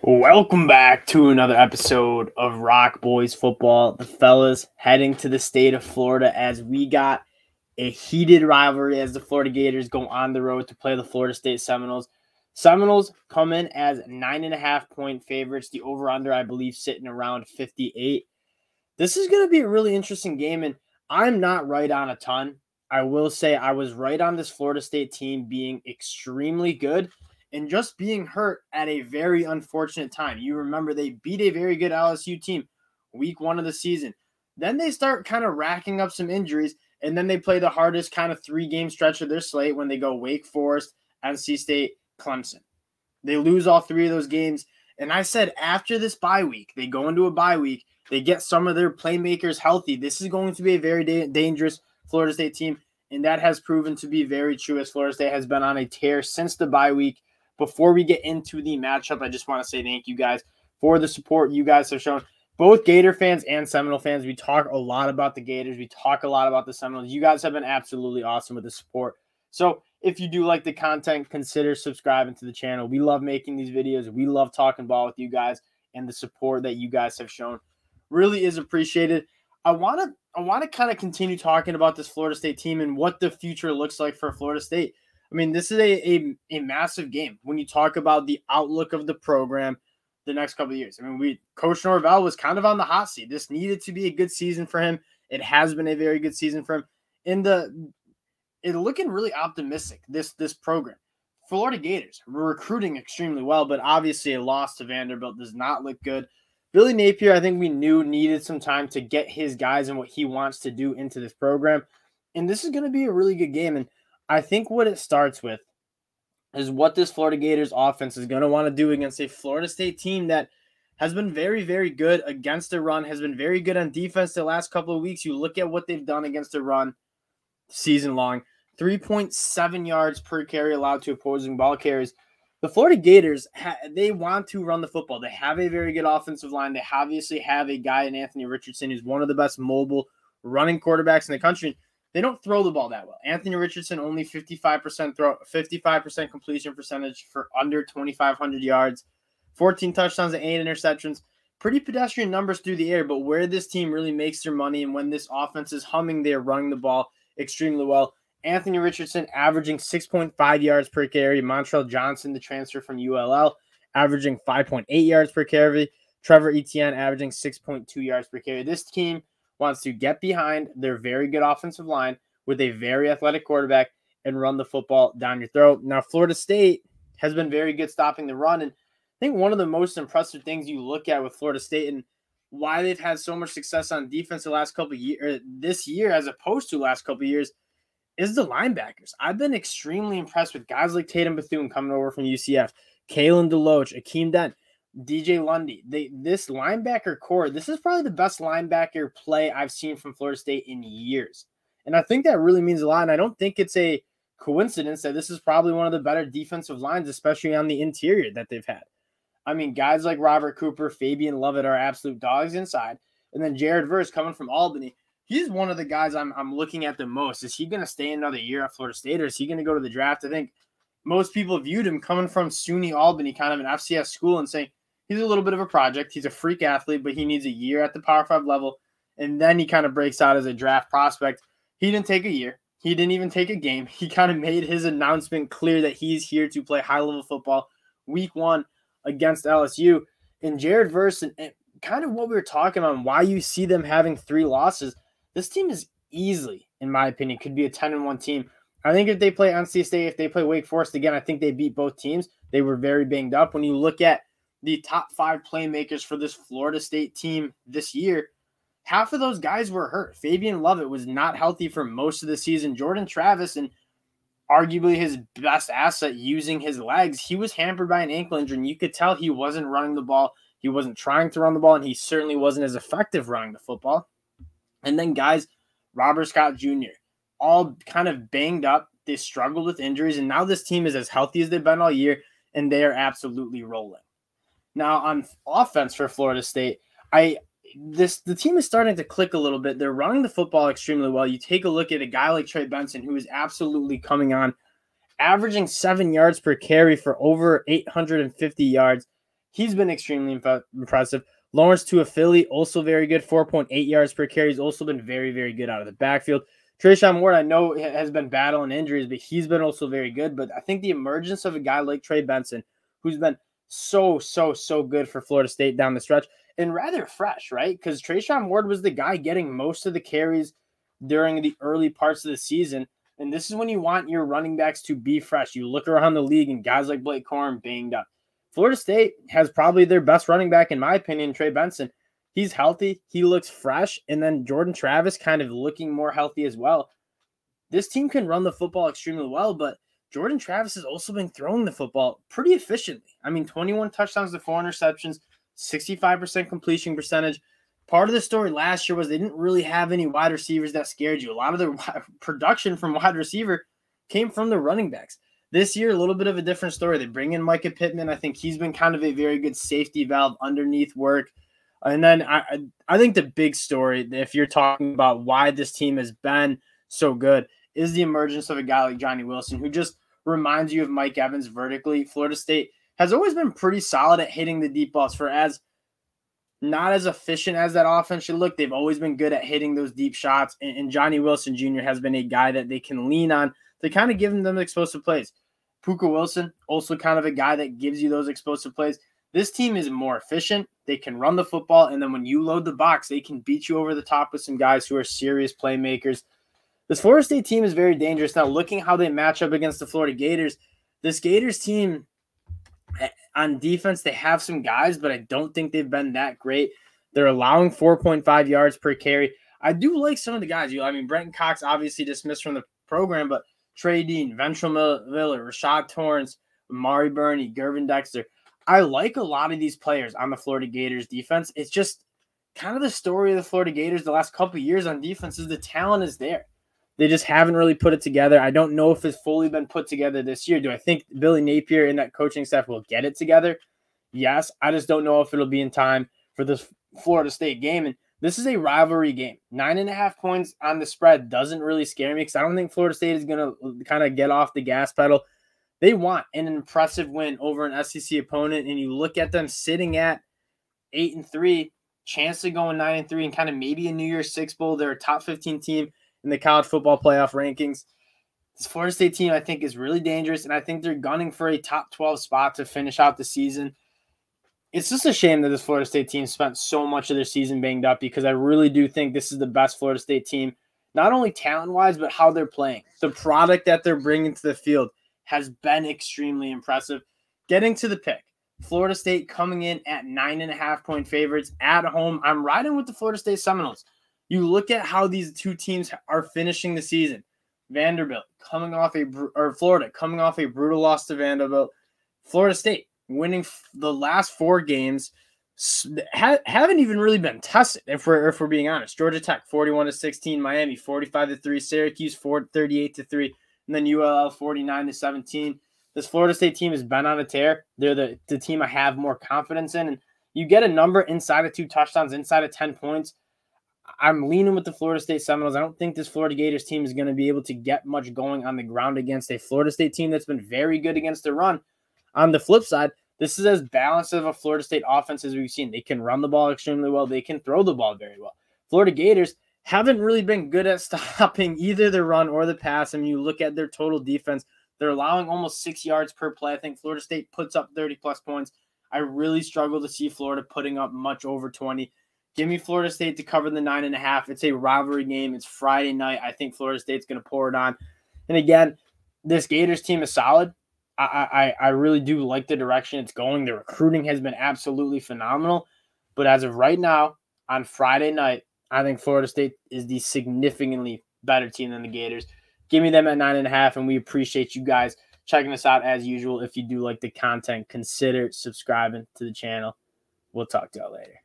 Welcome back to another episode of ROC Boys Football. The fellas heading to the state of Florida as we got a heated rivalry as the Florida Gators go on the road to play the Florida State Seminoles. Seminoles come in as 9.5-point favorites. The over-under, I believe, sitting around 58. This is going to be a really interesting game, and I'm not right on a ton. I will say I was right on this Florida State team being extremely good and just being hurt at a very unfortunate time. You remember they beat a very good LSU team week 1 of the season. Then they start kind of racking up some injuries, and then they play the hardest kind of 3-game stretch of their slate when they go Wake Forest, NC State, Clemson. They lose all 3 of those games, and I said after this bye week, they go into a bye week, they get some of their playmakers healthy. This is going to be a very dangerous Florida State team, and that has proven to be very true as Florida State has been on a tear since the bye week. Before we get into the matchup, I just want to say thank you guys for the support you guys have shown. Both Gator fans and Seminole fans, we talk a lot about the Gators. We talk a lot about the Seminoles. You guys have been absolutely awesome with the support. So if you do like the content, consider subscribing to the channel. We love making these videos. We love talking ball with you guys, and the support that you guys have shown really is appreciated. I want to kind of continue talking about this Florida State team and what the future looks like for Florida State. I mean, this is a massive game when you talk about the outlook of the program the next couple of years. I mean, Coach Norvell was kind of on the hot seat. This needed to be a good season for him. It has been a very good season for him. It's looking really optimistic, this program. Florida Gators were recruiting extremely well, but obviously a loss to Vanderbilt does not look good. Billy Napier, I think we knew needed some time to get his guys and what he wants to do into this program. And this is going to be a really good game. And I think what it starts with is what this Florida Gators offense is going to want to do against a Florida State team that has been very, very good against the run, has been very good on defense the last couple of weeks. You look at what they've done against the run season long, 3.7 yards per carry allowed to opposing ball carriers. The Florida Gators, they want to run the football. They have a very good offensive line. They obviously have a guy in Anthony Richardson who's one of the best mobile running quarterbacks in the country. They don't throw the ball that well. Anthony Richardson only 55% completion percentage for under 2,500 yards, 14 touchdowns and 8 interceptions. Pretty pedestrian numbers through the air, but where this team really makes their money and when this offense is humming, they're running the ball extremely well. Anthony Richardson averaging 6.5 yards per carry. Montrell Johnson, the transfer from ULL, averaging 5.8 yards per carry. Trevor Etienne averaging 6.2 yards per carry. This team wants to get behind their very good offensive line with a very athletic quarterback and run the football down your throat. Now, Florida State has been very good stopping the run, and I think one of the most impressive things you look at with Florida State and why they've had so much success on defense the last couple of years, this year as opposed to last couple of years, is the linebackers. I've been extremely impressed with guys like Tatum Bethune coming over from UCF, Kalen DeLoach, Akeem Dent, DJ Lundy. This linebacker core, this is probably the best linebacker play I've seen from Florida State in years. And I think that really means a lot. And I don't think it's a coincidence that this is probably one of the better defensive lines, especially on the interior that they've had. I mean, guys like Robert Cooper, Fabian Lovett are absolute dogs inside. And then Jared Verse coming from Albany. He's one of the guys I'm looking at the most. Is he going to stay another year at Florida State, or is he going to go to the draft? I think most people viewed him coming from SUNY Albany, kind of an FCS school, and saying he's a little bit of a project. He's a freak athlete, but he needs a year at the Power 5 level, and then he kind of breaks out as a draft prospect. He didn't take a year. He didn't even take a game. He kind of made his announcement clear that he's here to play high-level football week 1 against LSU. And Jared Verse, and kind of what we were talking about, why you see them having 3 losses, this team is easily, in my opinion, could be a 10-1 team. I think if they play NC State, if they play Wake Forest again, I think they beat both teams. They were very banged up. When you look at the top 5 playmakers for this Florida State team this year, half of those guys were hurt. Fabian Lovett was not healthy for most of the season. Jordan Travis, and arguably his best asset using his legs, he was hampered by an ankle injury, and you could tell he wasn't running the ball. He wasn't trying to run the ball, and he certainly wasn't as effective running the football. And then guys, Robert Scott Jr., all kind of banged up. They struggled with injuries, and now this team is as healthy as they've been all year, and they are absolutely rolling. Now, on offense for Florida State, the team is starting to click a little bit. They're running the football extremely well. You take a look at a guy like Trey Benson, who is absolutely coming on, averaging 7 yards per carry for over 850 yards, He's been extremely impressive. Lawrence to a Philly, also very good, 4.8 yards per carry. He's also been very, very good out of the backfield. Trayshawn Ward, I know, has been battling injuries, but he's been also very good. But I think the emergence of a guy like Trey Benson, who's been so good for Florida State down the stretch, and rather fresh, right? Because Trayshawn Ward was the guy getting most of the carries during the early parts of the season. And this is when you want your running backs to be fresh. You look around the league and guys like Blake Corum banged up. Florida State has probably their best running back, in my opinion, Trey Benson. He's healthy. He looks fresh. And then Jordan Travis kind of looking more healthy as well. This team can run the football extremely well, but Jordan Travis has also been throwing the football pretty efficiently. I mean, 21 touchdowns to 4 interceptions, 65% completion percentage. Part of the story last year was they didn't really have any wide receivers that scared you. A lot of the production from wide receiver came from the running backs. This year, a little bit of a different story. They bring in Micah Pittman. I think he's been kind of a very good safety valve underneath work. And then I think the big story, if you're talking about why this team has been so good, is the emergence of a guy like Johnny Wilson, who just reminds you of Mike Evans vertically. Florida State has always been pretty solid at hitting the deep balls. For as not as efficient as that offense should look, they've always been good at hitting those deep shots. And Johnny Wilson Jr. has been a guy that they can lean on to kind of give them explosive plays. Puka Wilson, also kind of a guy that gives you those explosive plays. This team is more efficient. They can run the football, and then when you load the box, they can beat you over the top with some guys who are serious playmakers. This Florida State team is very dangerous. Now, looking how they match up against the Florida Gators, this Gators team on defense, they have some guys, but I don't think they've been that great. They're allowing 4.5 yards per carry. I do like some of the guys. I mean, Brenton Cox obviously dismissed from the program, but Trey Dean, Ventrell Miller, Rashad Torrance, Amari Burney, Gervin Dexter. I like a lot of these players on the Florida Gators defense. It's just kind of the story of the Florida Gators the last couple of years on defense is the talent is there. They just haven't really put it together. I don't know if it's fully been put together this year. Do I think Billy Napier and that coaching staff will get it together? Yes. I just don't know if it'll be in time for this Florida State game. And this is a rivalry game. 9.5 points on the spread doesn't really scare me because I don't think Florida State is going to kind of get off the gas pedal. They want an impressive win over an SEC opponent, and you look at them sitting at 8-3, chance of going 9-3, and kind of maybe a New Year's Six Bowl. They're a top 15 team in the college football playoff rankings. This Florida State team, I think, is really dangerous, and I think they're gunning for a top 12 spot to finish out the season. It's just a shame that this Florida State team spent so much of their season banged up because I really do think this is the best Florida State team, not only talent-wise, but how they're playing. The product that they're bringing to the field has been extremely impressive. Getting to the pick, Florida State coming in at 9.5-point favorites at home. I'm riding with the Florida State Seminoles. You look at how these two teams are finishing the season. Vanderbilt Florida coming off a brutal loss to Vanderbilt. Florida State winning the last 4 games haven't even really been tested. If we're being honest, Georgia Tech 41-16, Miami 45-3, Syracuse 38-3. And then ULL 49-17. This Florida State team has been on a tear. They're the team I have more confidence in. And you get a number inside of 2 touchdowns, inside of 10 points. I'm leaning with the Florida State Seminoles. I don't think this Florida Gators team is going to be able to get much going on the ground against a Florida State team that's been very good against the run. On the flip side, this is as balanced of a Florida State offense as we've seen. They can run the ball extremely well. They can throw the ball very well. Florida Gators haven't really been good at stopping either the run or the pass. I mean, you look at their total defense, they're allowing almost 6 yards per play. I think Florida State puts up 30-plus points. I really struggle to see Florida putting up much over 20. Give me Florida State to cover the 9.5. It's a rivalry game. It's Friday night. I think Florida State's going to pour it on. And again, this Gators team is solid. I really do like the direction it's going. The recruiting has been absolutely phenomenal. But as of right now, on Friday night, I think Florida State is the significantly better team than the Gators. Give me them at 9.5, and we appreciate you guys checking us out as usual. If you do like the content, consider subscribing to the channel. We'll talk to y'all later.